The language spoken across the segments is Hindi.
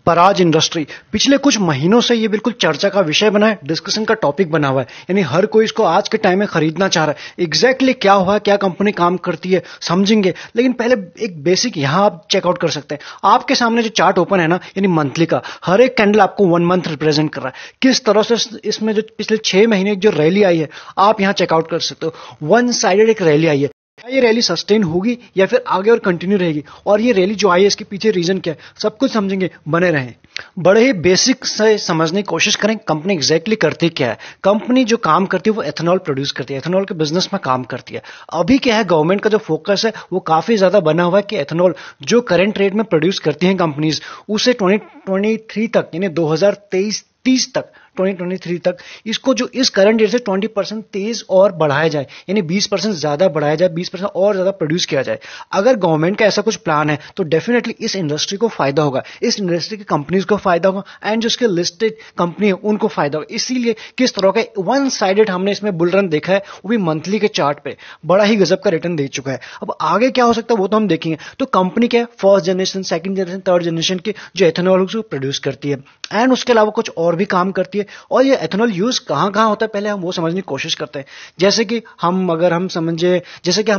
पराज इंडस्ट्री पिछले कुछ महीनों से ये बिल्कुल चर्चा का विषय बना है, डिस्कशन का टॉपिक बना हुआ है। यानी हर कोई इसको आज के टाइम में खरीदना चाह रहा है। एग्जैक्टली क्या हुआ, क्या कंपनी काम करती है समझेंगे, लेकिन पहले एक बेसिक यहां आप चेकआउट कर सकते हैं। आपके सामने जो चार्ट ओपन है ना, यानी मंथली का, हर एक कैंडल आपको 1 मंथ रिप्रेजेंट कर रहा है। किस तरह से इसमें जो पिछले 6 महीने जो रैली आई है आप यहां चेकआउट कर सकते हो। वन साइडेड एक रैली आई है। क्या ये रैली सस्टेन होगी या फिर आगे और कंटिन्यू रहेगी, और ये रैली जो आई है इसके पीछे रीजन क्या है, सब कुछ समझेंगे, बने रहें। बड़े ही बेसिक से समझने की कोशिश करें कंपनी एग्जैक्टली करती क्या है। कंपनी जो काम करती है वो एथेनॉल प्रोड्यूस करती है, एथेनॉल के बिजनेस में काम करती है। अभी क्या है, गवर्नमेंट का जो फोकस है वो काफी ज्यादा बना हुआ है कि एथेनॉल जो करंट रेट में प्रोड्यूस करती हैं कंपनीज, उसे 2023 तक यानी 2023-30 तक 2023 तक इसको जो इस करंट रेट से 20% तेज और बढ़ाया जाए, यानी 20% ज्यादा बढ़ाया जाए, 20% और ज्यादा प्रोड्यूस किया जाए। अगर गवर्नमेंट का ऐसा कुछ प्लान है तो डेफिनेटली इस इंडस्ट्री को फायदा होगा, इस इंडस्ट्री की कंपनीज को फायदा होगा, एंड जो इसके लिस्टेड कंपनी है उनको फायदा होगा। इसीलिए किस तरह का वन साइडेड हमने इसमें बुल रन देखा है, वो भी मंथली के चार्ट पे बड़ा ही गजब का रिटर्न दे चुका है। अब आगे क्या हो सकता है वो तो हम देखेंगे। तो कंपनी क्या है, first generation, second generation, third generation की जो एथेनॉल प्रोड्यूस करती है, एंड उसके अलावा कुछ और भी काम करती है। और ये एथेनॉल यूज कहां कहां होता है पहले हम वो समझने की कोशिश करते हैं। जैसे कि अगर हम समझे, जैसे कि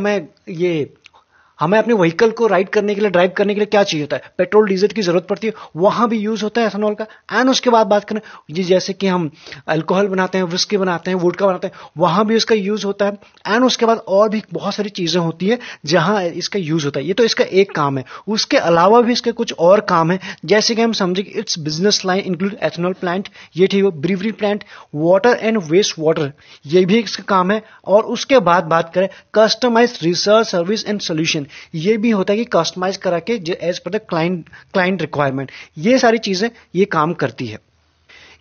हमें अपने व्हीकल को राइड करने के लिए, ड्राइव करने के लिए क्या चाहिए होता है, पेट्रोल डीजल की जरूरत पड़ती है, वहां भी यूज होता है एथेनॉल का। एंड उसके बाद बात करें ये, जैसे कि हम अल्कोहल बनाते हैं, विस्की बनाते हैं, वोडका बनाते हैं, वहां भी इसका यूज होता है। एंड उसके बाद और भी बहुत सारी चीजें होती है जहां इसका यूज होता है। ये तो इसका एक काम है, उसके अलावा भी इसके कुछ और काम है। जैसे कि हम समझे कि it's business line include ethanol plant, ये ठीक है, brewery plant, water and waste water, ये भी इसका काम है। और उसके बाद बात करें customise research service and solution, ये भी होता है कि कस्टमाइज करा के as per the client requirement, ये सारी चीजें ये काम करती है।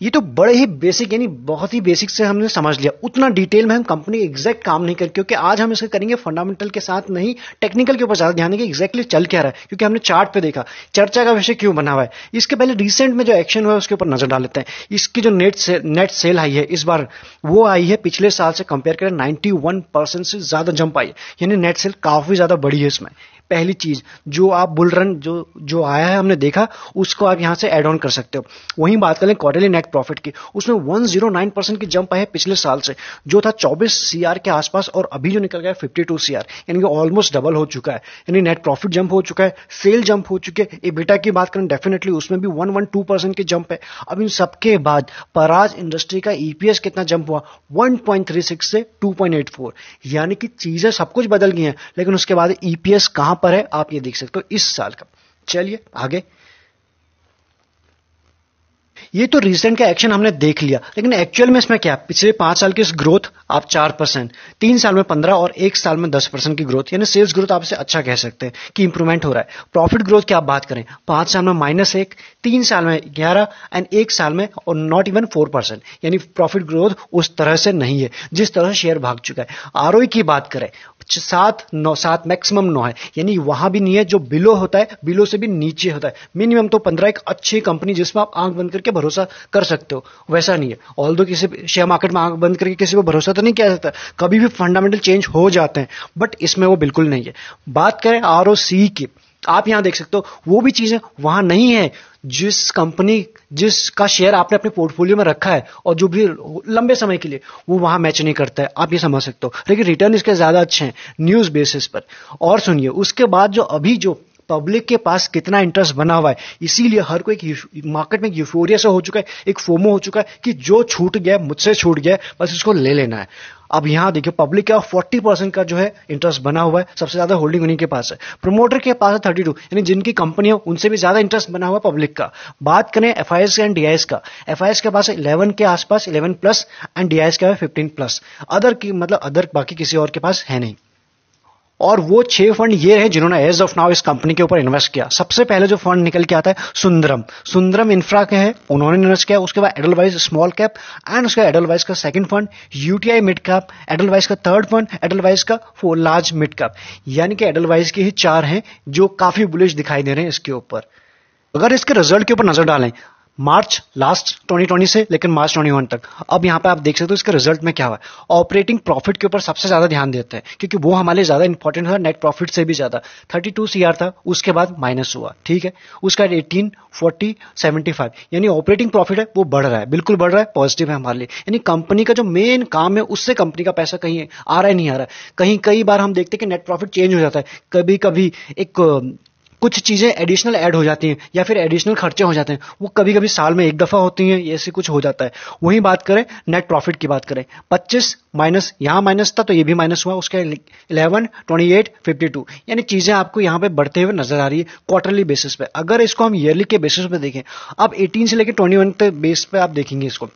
ये तो बड़े ही बेसिक, यानी बहुत ही बेसिक से हमने समझ लिया। उतना डिटेल में हम कंपनी एग्जैक्ट काम नहीं करते, क्योंकि आज हम इसको करेंगे फंडामेंटल के साथ, नहीं टेक्निकल के ऊपर ज्यादा ध्यान देंगे एग्जैक्टली चल क्या रहा है, क्योंकि हमने चार्ट पे देखा चर्चा का विषय क्यों बना हुआ है। इसके पहले रिसेंट में जो एक्शन हुआ है उसके ऊपर नजर डाल लेते हैं। इसकी जो नेट सेल आई है इस बार, वो आई है पिछले साल से कंपेयर करें 91% से ज्यादा जंप आई है, यानी नेट सेल काफी ज्यादा बढ़ी है इसमें। पहली चीज जो आप बुल रन जो आया है हमने देखा, उसको आप यहां से ऐड ऑन कर सकते हो। वहीं बात करें क्वार्टरली नेट प्रॉफिट की, उसमें 109% की जंप आई है पिछले साल से, जो था 24 सीआर के आसपास, और अभी जो निकल गया 52 सीआर, यानी कि ऑलमोस्ट डबल हो चुका है। यानी नेट प्रॉफिट जंप हो चुका है, सेल जंप हो चुके हैं। एबिटा की बात करें डेफिनेटली उसमें भी 112% की जंप है। अब इन सबके बाद पराज इंडस्ट्री का ईपीएस कितना जंप हुआ, 1.36 से 2.84, यानी कि चीजें सब कुछ बदल गई हैं। लेकिन उसके बाद ईपीएस कहां पर है आप ये देख सकते हो इस साल का। चलिए आगे। ये तो रिसेंट का एक्शन हमने देख लिया, लेकिन एक्चुअल में इसमें क्या, पिछले 5 साल की इस ग्रोथ आप 4%, 3 साल में 15 और 1 साल में 10% की ग्रोथ, यानी सेल्स ग्रोथ आप इसे अच्छा कह सकते हैं कि इंप्रूवमेंट हो रहा है। प्रॉफिट ग्रोथ की आप बात करें, 5 साल में -1, 3 साल में 11 एंड 1 साल में और नॉट इवन 4%, यानी प्रॉफिट ग्रोथ उस तरह से नहीं है जिस तरह से शेयर भाग चुका है। आरओई की बात करें 7 मैक्सिमम 9 है, यानी वहां भी नहीं है, जो बिलो होता है बिलो से भी नीचे होता है। मिनिमम तो 15 एक अच्छी कंपनी जिसमें आप आंख बंद करके भरोसा कर सकते हो, वैसा नहीं है। ऑल्दो किसी शेयर मार्केट में आंख बंद करके किसी पर भरोसा तो नहीं किया जाता, कभी भी फंडामेंटल चेंज हो जाते हैं, बट इसमें वो बिल्कुल नहीं है। बात करें आरओसी की, आप यहां देख सकते हो वो भी चीजें वहां नहीं है जिसका शेयर आपने अपने पोर्टफोलियो में रखा है और जो भी लंबे समय के लिए, वो वहां मैच नहीं करता है, आप ये समझ सकते हो। लेकिन रिटर्न इसके ज्यादा अच्छे हैं न्यूज बेसिस पर। और सुनिए, उसके बाद जो पब्लिक के पास कितना इंटरेस्ट बना हुआ है, इसीलिए हर कोई मार्केट में यूफोरिया सा हो चुका है, एक फोमो हो चुका है कि जो छूट गया मुझसे छूट गया, बस इसको ले लेना है। अब यहां देखिए पब्लिक का 40% का जो है इंटरेस्ट बना हुआ है, सबसे ज्यादा होल्डिंग उन्हीं के पास है। प्रमोटर के पास है 32, यानी जिनकी कंपनी हो उनसे भी ज्यादा इंटरेस्ट बना हुआ है पब्लिक का। बात करें एफआईएस एंड डीआईएस का, एफआईएस के पास 11 के आसपास, 11+ एंड डीआईएस का है 15+। अदर बाकी किसी और के पास है नहीं। और वो 6 फंड ये है जिन्होंने एज ऑफ नाउ इस कंपनी के ऊपर इन्वेस्ट किया। सबसे पहले जो फंड निकल के आता है सुंदरम इंफ्रा के है, उन्होंने इन्वेस्ट किया। उसके बाद एडलवाइज स्मॉल कैप, एंड उसका एडलवाइज का second fund, UTI mid cap, Edelweiss का थर्ड फंड, एडलवाइज का लार्ज मिड कैप, यानी कि एडलवाइज के ही 4 हैं जो काफी बुलिश दिखाई दे रहे हैं इसके ऊपर। अगर इसके रिजल्ट के ऊपर नजर डालें, मार्च लास्ट 2020 से लेकिन मार्च 21 तक। अब यहाँ पे आप देख सकते हो इसके रिजल्ट में क्या हुआ है। ऑपरेटिंग प्रॉफिट के ऊपर सबसे ज्यादा ध्यान देते हैं क्योंकि वो हमारे लिए ज्यादा इंपॉर्टेंट है, नेट प्रॉफिट से भी ज्यादा। 32 CR था, उसके बाद माइनस हुआ, ठीक है। उसका 18, 40, 75 यानी ऑपरेटिंग प्रॉफिट है वो बढ़ रहा है, बिल्कुल बढ़ रहा है, पॉजिटिव है हमारे लिए। यानी कंपनी का जो मेन काम है उससे कंपनी का पैसा कहीं आ रहा है नहीं आ रहा है। कहीं कई बार हम देखते हैं कि नेट प्रॉफिट चेंज हो जाता है, कभी कभी एक कुछ चीजें एडिशनल ऐड हो जाती हैं या फिर एडिशनल खर्चे हो जाते हैं, वो कभी कभी साल में एक दफा होती हैं, ऐसे कुछ हो जाता है। वहीं बात करें नेट प्रॉफिट की बात करें, 25 माइनस, यहां माइनस था तो ये भी माइनस हुआ, उसके 11, 28, 52 यानी चीजें आपको यहां पे बढ़ते हुए नजर आ रही है क्वार्टरली बेसिस पे। अगर इसको हम ईयरली के बेसिस पे देखें, अब 18 से लेकर 21 तक बेस पे आप देखेंगे इसको,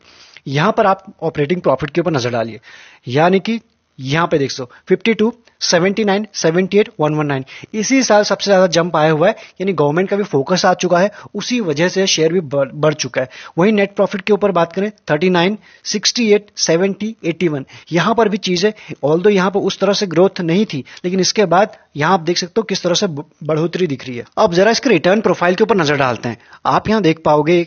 यहां पर आप ऑपरेटिंग प्रॉफिट के ऊपर नजर डालिए, यानी कि यहां पे देख सो 52, 79, 78, 119 इसी साल सबसे ज्यादा जंप आया हुआ है, यानी गवर्नमेंट का भी फोकस आ चुका है, उसी वजह से शेयर भी बढ़ चुका है। वहीं नेट प्रॉफिट के ऊपर बात करें 39, 68, 70, 81 यहां पर भी चीजें ऑल्दो यहां पर उस तरह से ग्रोथ नहीं थी, लेकिन इसके बाद यहां आप देख सकते हो किस तरह से बढ़ोतरी दिख रही है। अब जरा इसके रिटर्न प्रोफाइल के ऊपर नजर डालते हैं। आप यहां देख पाओगे,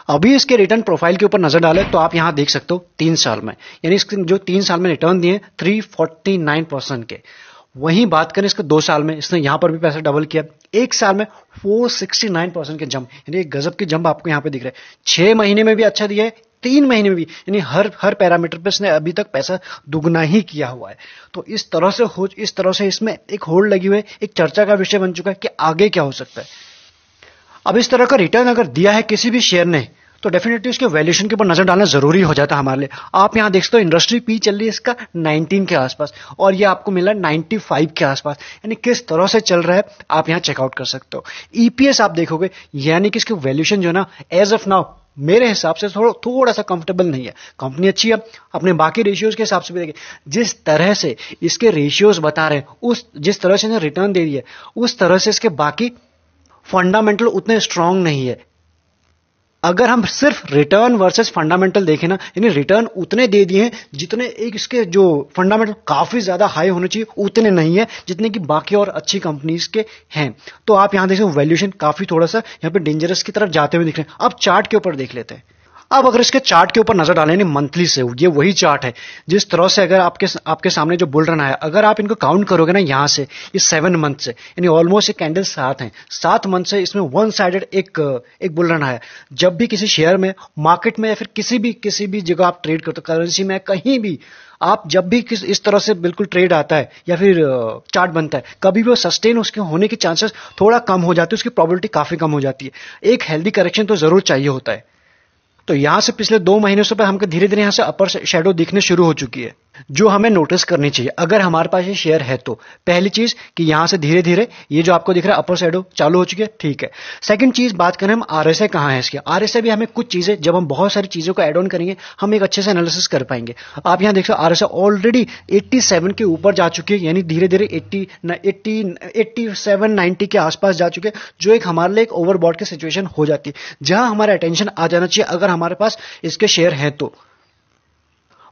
अभी इसके रिटर्न प्रोफाइल के ऊपर नजर डालें तो आप यहां देख सकते हो 3 साल में, यानी इसके जो 3 साल में रिटर्न दिए 349% के। वहीं बात करें इसके 2 साल में, इसने यहां पर भी पैसा डबल किया, 1 साल में 469% के जंप, यानी एक गजब की जंप आपको यहां पे दिख रहा है। 6 महीने में भी अच्छा दिया है, 3 महीने में भी, यानी हर पैरामीटर पे इसने अभी तक पैसा दुगना ही किया हुआ है। तो इस तरह से इसमें एक होल्ड लगी हुई है, एक चर्चा का विषय बन चुका है कि आगे क्या हो सकता है। अब इस तरह का रिटर्न अगर दिया है किसी भी शेयर ने तो डेफिनेटली उसके वैल्यूएशन के ऊपर नजर डालना जरूरी हो जाता है हमारे लिए। आप यहां देखते हो इंडस्ट्री पी चल रही है इसका 19 के आसपास और ये आपको मिला 95 के आसपास, यानी किस तरह से चल रहा है आप यहां चेकआउट कर सकते हो। ईपीएस आप देखोगे, यानी कि इसकी वैल्यूएशन जो है ना एज ऑफ नाउ मेरे हिसाब से थोड़ा सा कंफर्टेबल नहीं है। कंपनी अच्छी है, अपने बाकी रेशियोज के हिसाब से भी देखें, जिस तरह से इसके रेशियोज बता रहे हैं, जिस तरह से रिटर्न दे रही है, उस तरह से इसके बाकी फंडामेंटल उतने स्ट्रांग नहीं है। अगर हम सिर्फ रिटर्न वर्सेस फंडामेंटल देखें ना, यानी रिटर्न उतने दे दिए हैं जितने एक इसके जो फंडामेंटल काफी ज्यादा हाई होने चाहिए उतने नहीं है जितने कि बाकी और अच्छी कंपनीज के हैं। तो आप यहां देखो वैल्यूएशन काफी थोड़ा सा यहां पे डेंजरस की तरफ जाते हुए दिख रहे हैं। अब चार्ट के ऊपर देख लेते हैं। अब अगर इसके चार्ट के ऊपर नजर डालें मंथली से, ये वही चार्ट है जिस तरह से अगर आपके सामने जो बुल रन आया, अगर आप इनको काउंट करोगे ना यहां से, ये 7 मंथ से, यानी ऑलमोस्ट एक कैंडल 7 है, 7 मंथ से इसमें वन साइडेड एक बुल रन आया। जब भी किसी शेयर में, मार्केट में या फिर किसी भी जगह आप ट्रेड करते हो, करेंसी में कहीं भी, आप जब भी इस तरह से बिल्कुल ट्रेड आता है या फिर चार्ट बनता है, कभी भी वो सस्टेन उसके होने के चांसेस थोड़ा कम हो जाते हैं, उसकी प्रोबेबिलिटी काफी कम हो जाती है। एक हेल्दी करेक्शन तो जरूर चाहिए होता है। तो यहां से पिछले 2 महीनों से हमको धीरे धीरे यहां से अपर शेडो दिखने शुरू हो चुकी है, जो हमें नोटिस करनी चाहिए अगर हमारे पास ये शेयर है। तो पहली चीज कि यहां से धीरे धीरे ये जो आपको दिख रहा है अपर शेडो चालू हो चुकी है, ठीक है। सेकंड चीज बात करें हम आरएसआई कहां है इसके, आरएसआई भी हमें कुछ चीजें, जब हम बहुत सारी चीजों को एड ऑन करेंगे हम एक अच्छे से एनालिसिस कर पाएंगे। आप यहां देख सकते हो आरएसआई ऑलरेडी 87 के ऊपर जा चुकी है, यानी धीरे धीरे 87, 90 के आसपास जा चुके हैं, जो एक हमारे लिए एक ओवरबॉट की सिचुएशन हो जाती है, जहां हमारा अटेंशन आ जाना चाहिए अगर हमारे पास इसके शेयर हैं तो।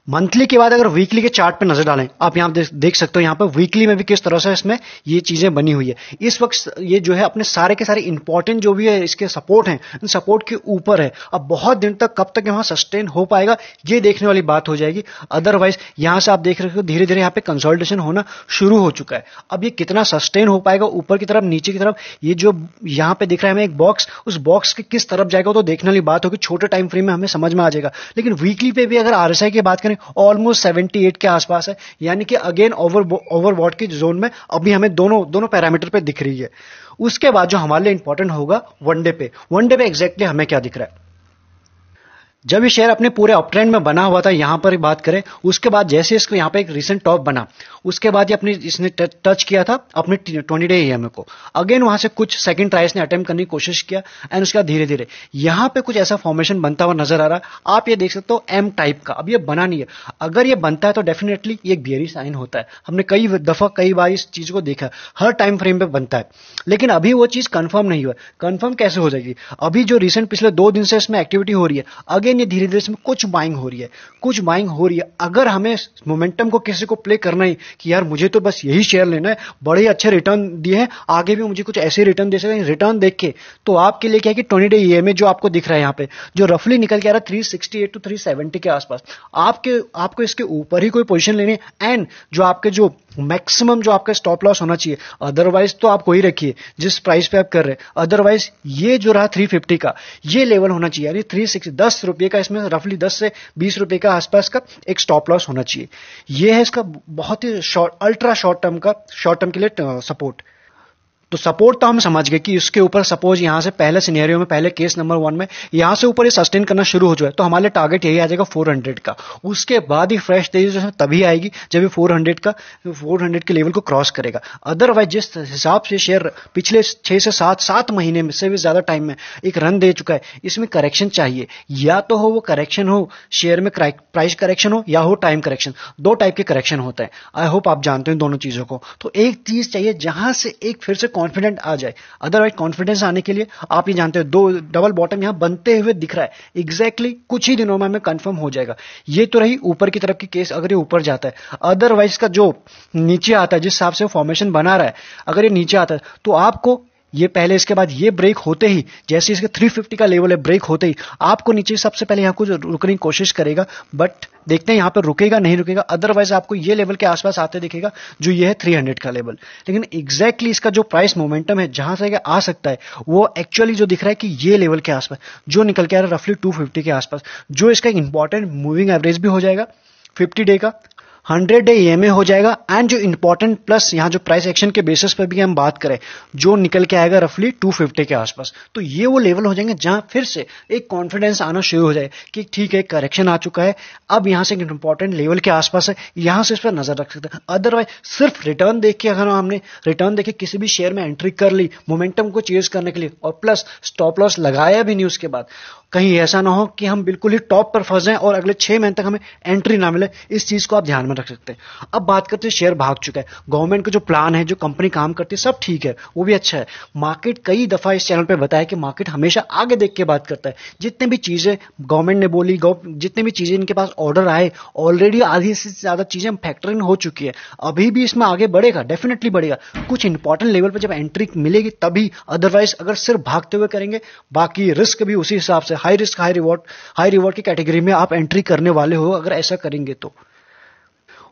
मंथली के बाद अगर वीकली के चार्ट पे नजर डालें, आप यहां देख सकते हो यहां पर वीकली में भी किस तरह से इसमें ये चीजें बनी हुई है। इस वक्त ये जो है अपने सारे के सारे इंपॉर्टेंट जो भी है इसके सपोर्ट हैं, इन सपोर्ट के ऊपर है। अब बहुत दिन तक कब तक यहां सस्टेन हो पाएगा ये देखने वाली बात हो जाएगी। अदरवाइज यहां से आप देख रहे हो धीरे धीरे यहां पे कंसोलिडेशन होना शुरू हो चुका है। अब ये कितना सस्टेन हो पाएगा ऊपर की तरफ नीचे की तरफ, ये जो यहां पे दिख रहा है हमें एक बॉक्स, उस बॉक्स के किस तरफ जाएगा तो देखने वाली बात होगी। छोटे टाइम फ्रेम में हमें समझ में आ जाएगा, लेकिन वीकली पे भी अगर आरएसआई की बात करें ऑलमोस्ट 78 के आसपास है, यानी कि अगेन ओवरबॉट की जोन में अभी हमें दोनों पैरामीटर पे दिख रही है। उसके बाद जो हमारे लिए इंपॉर्टेंट होगा वनडे पे एग्जैक्टली हमें क्या दिख रहा है। जब ये शेयर अपने पूरे अपट्रेंड में बना हुआ था, यहां पर बात करें, उसके बाद जैसे इसको यहां पे एक रिसेंट टॉप बना, उसके बाद ये इसने टच किया था अपने 20 डे ईएमए को। अगेन वहां से कुछ सेकंड ट्राइस ने अटेम्प्ट करने की कोशिश किया एंड उसके बाद धीरे धीरे यहां पे कुछ ऐसा फॉर्मेशन बनता हुआ नजर आ रहा है। आप ये देख सकते हो एम टाइप का, अब ये बना नहीं है। अगर ये बनता है तो डेफिनेटली ये एक बियरिश साइन होता है। हमने कई बार इस चीज को देखा, हर टाइम फ्रेम पे बनता है, लेकिन अभी वो चीज कंफर्म नहीं हुआ। कंफर्म कैसे हो जाएगी? अभी जो रिसेंट पिछले 2 दिन से इसमें एक्टिविटी हो रही है, अगेन अगेन ये धीरे धीरे इसमें कुछ बाइंग हो रही है, कुछ बाइंग हो रही है। अगर हमें मोमेंटम को किसी को प्ले करना ही कि यार मुझे तो बस यही शेयर लेना है, बड़े अच्छे रिटर्न दिए हैं, आगे भी मुझे कुछ ऐसे रिटर्न दे सकते हैं, रिटर्न देख के तो आपके लिए क्या है कि 20 डे ईएमए जो आपको दिख रहा है यहाँ पे, जो रफली निकल के आ रहा है 368 टू 370 के आसपास, आपको इसके ऊपर ही कोई पोजीशन लेनी है। एंड जो आपके जो मैक्सिमम जो आपका स्टॉप लॉस होना चाहिए, अदरवाइज तो आप वही रखिए जिस प्राइस पे आप कर रहे हैं, अदरवाइज ये जो रहा 350 का ये लेवल होना चाहिए, यानी 360 10 रुपए का, इसमें रफली 10 से 20 रुपए का आसपास का एक स्टॉप लॉस होना चाहिए। ये है इसका बहुत ही अल्ट्रा शॉर्ट टर्म के लिए सपोर्ट। तो सपोर्ट तो हम समझ गए कि इसके ऊपर सपोज यहां से पहले सिनेरियो में, पहले केस नंबर 1 में यहां से ऊपर ये सस्टेन करना शुरू हो जाए तो हमारे टारगेट यही आ जाएगा 400 का। उसके बाद ही फ्रेश तेजी तभी आएगी जब ये 400 के लेवल को क्रॉस करेगा। अदरवाइज जिस हिसाब से शेयर पिछले 6 से 7 महीने में से भी ज्यादा टाइम में एक रन दे चुका है, इसमें करेक्शन चाहिए। या तो हो वो करेक्शन हो शेयर में प्राइस करेक्शन हो, या हो टाइम करेक्शन। 2 टाइप के करेक्शन होते हैं, आई होप आप जानते हैं दोनों चीजों को। तो एक चीज चाहिए जहां से एक फिर से कॉन्फिडेंट आ जाए। अदरवाइज कॉन्फिडेंस आने के लिए आप ये जानते हो 2 डबल बॉटम यहां बनते हुए दिख रहा है, एग्जैक्टली कुछ ही दिनों में हमें कंफर्म हो जाएगा। ये तो रही ऊपर की तरफ की केस, अगर ये ऊपर जाता है। अदरवाइज का जो नीचे आता है, जिस हिसाब से फॉर्मेशन बना रहा है, अगर ये नीचे आता है तो आपको ये पहले इसके बाद ये ब्रेक होते ही, जैसे इसके 350 का लेवल है, ब्रेक होते ही आपको नीचे सबसे पहले यहां को रुकने की कोशिश करेगा, बट देखते हैं यहां पर रुकेगा नहीं रुकेगा। अदरवाइज आपको ये लेवल के आसपास आते दिखेगा जो ये है 300 का लेवल। लेकिन एग्जैक्टली इसका जो प्राइस मोमेंटम है जहां से आ सकता है वो एक्चुअली जो दिख रहा है कि ये लेवल के आसपास जो निकल के आ रहा है रफली 250 के आसपास, जो इसका इंपॉर्टेंट मूविंग एवरेज भी हो जाएगा 50 डे का, 100 डे ईएमए हो जाएगा। एंड जो इंपॉर्टेंट प्लस यहां जो प्राइस एक्शन के बेसिस पर भी हम बात करें जो निकल के आएगा रफली 250 के आसपास, तो ये वो लेवल हो जाएंगे जहां फिर से एक कॉन्फिडेंस आना शुरू हो जाए कि ठीक है करेक्शन आ चुका है, अब यहां से एक इंपॉर्टेंट लेवल के आसपास है, यहां से इस पर नजर रख सकते हैं। अदरवाइज सिर्फ रिटर्न देख के, अगर हमने रिटर्न देख के किसी भी शेयर में एंट्री कर ली मोमेंटम को चेज करने के लिए और प्लस स्टॉप लॉस लगाया भी नहीं उसके बाद, कहीं ऐसा ना हो कि हम बिल्कुल ही टॉप पर फंस जाएं और अगले 6 महीने तक हमें एंट्री ना मिले। इस चीज को आप ध्यान में रख सकते हैं। अब बात करते हैं शेयर भाग चुका है, गवर्नमेंट का जो प्लान है, जो कंपनी काम करती है, सब ठीक है, वो भी अच्छा है। मार्केट कई दफा इस चैनल पे बताया कि मार्केट हमेशा आगे देख के बात करता है। जितने भी चीजें गवर्नमेंट ने बोली, जितने भी चीजें इनके पास ऑर्डर आए, ऑलरेडी आधी से ज्यादा चीजें फैक्टर इन हो चुकी है, अभी भी इसमें आगे बढ़ेगा, डेफिनेटली बढ़ेगा। कुछ इंपॉर्टेंट लेवल पर जब एंट्री मिलेगी तभी, अदरवाइज अगर सिर्फ भागते हुए करेंगे, बाकी रिस्क भी उसी हिसाब से हाई रिस्क हाई रिवॉर्ड की कैटेगरी में आप एंट्री करने वाले हो अगर ऐसा करेंगे तो।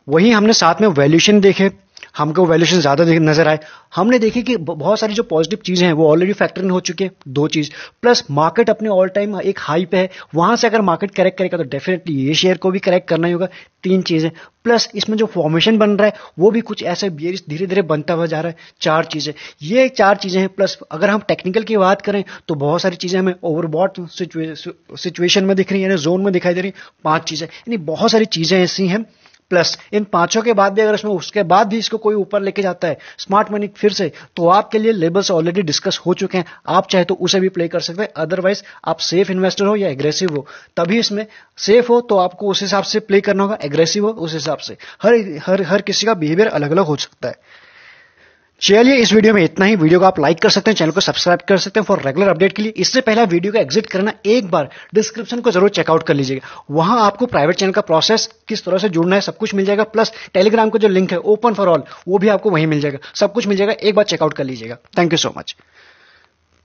वहीं हमने साथ में वैल्यूएशन देखे, हमको वैल्यूएशन ज्यादा नजर आए। हमने देखी कि बहुत सारी जो पॉजिटिव चीजें हैं वो ऑलरेडी फैक्टर इन हो चुकी है, 2 चीज, प्लस मार्केट अपने ऑल टाइम एक हाई पे है, वहां से अगर मार्केट करेक्ट करेगा तो डेफिनेटली ये शेयर को भी करेक्ट करना ही होगा। 3 चीजें, प्लस इसमें जो फॉर्मेशन बन रहा है वो भी कुछ ऐसे धीरे धीरे बनता हुआ जा रहा है। 4 चीजें, ये 4 चीजें हैं। प्लस अगर हम टेक्निकल की बात करें तो बहुत सारी चीजें हमें ओवरबॉट सिचुएशन में दिख रही है, यानी जोन में दिखाई दे रही। 5 चीजें, यानी बहुत सारी चीजें ऐसी हैं। प्लस इन 5 के बाद भी अगर इसमें उसके बाद भी इसको कोई ऊपर लेके जाता है स्मार्ट मनी फिर से, तो आपके लिए लेवल्स ऑलरेडी डिस्कस हो चुके हैं, आप चाहे तो उसे भी प्ले कर सकते हैं। अदरवाइज आप सेफ इन्वेस्टर हो या एग्रेसिव हो, तभी इसमें सेफ हो तो आपको उस हिसाब से प्ले करना होगा, एग्रेसिव हो उस हिसाब से। हर किसी का बिहेवियर अलग अलग हो सकता है। चलिए इस वीडियो में इतना ही। वीडियो को आप लाइक कर सकते हैं, चैनल को सब्सक्राइब कर सकते हैं फॉर रेगुलर अपडेट के लिए। इससे पहले वीडियो को एग्जिट करना, एक बार डिस्क्रिप्शन को जरूर चेकआउट कर लीजिएगा, वहां आपको प्राइवेट चैनल का प्रोसेस किस तरह से जुड़ना है सब कुछ मिल जाएगा। प्लस टेलीग्राम का जो लिंक है ओपन फॉर ऑल वो भी आपको वहीं मिल जाएगा, सब कुछ मिल जाएगा, एक बार चेकआउट कर लीजिएगा। Thank you so much.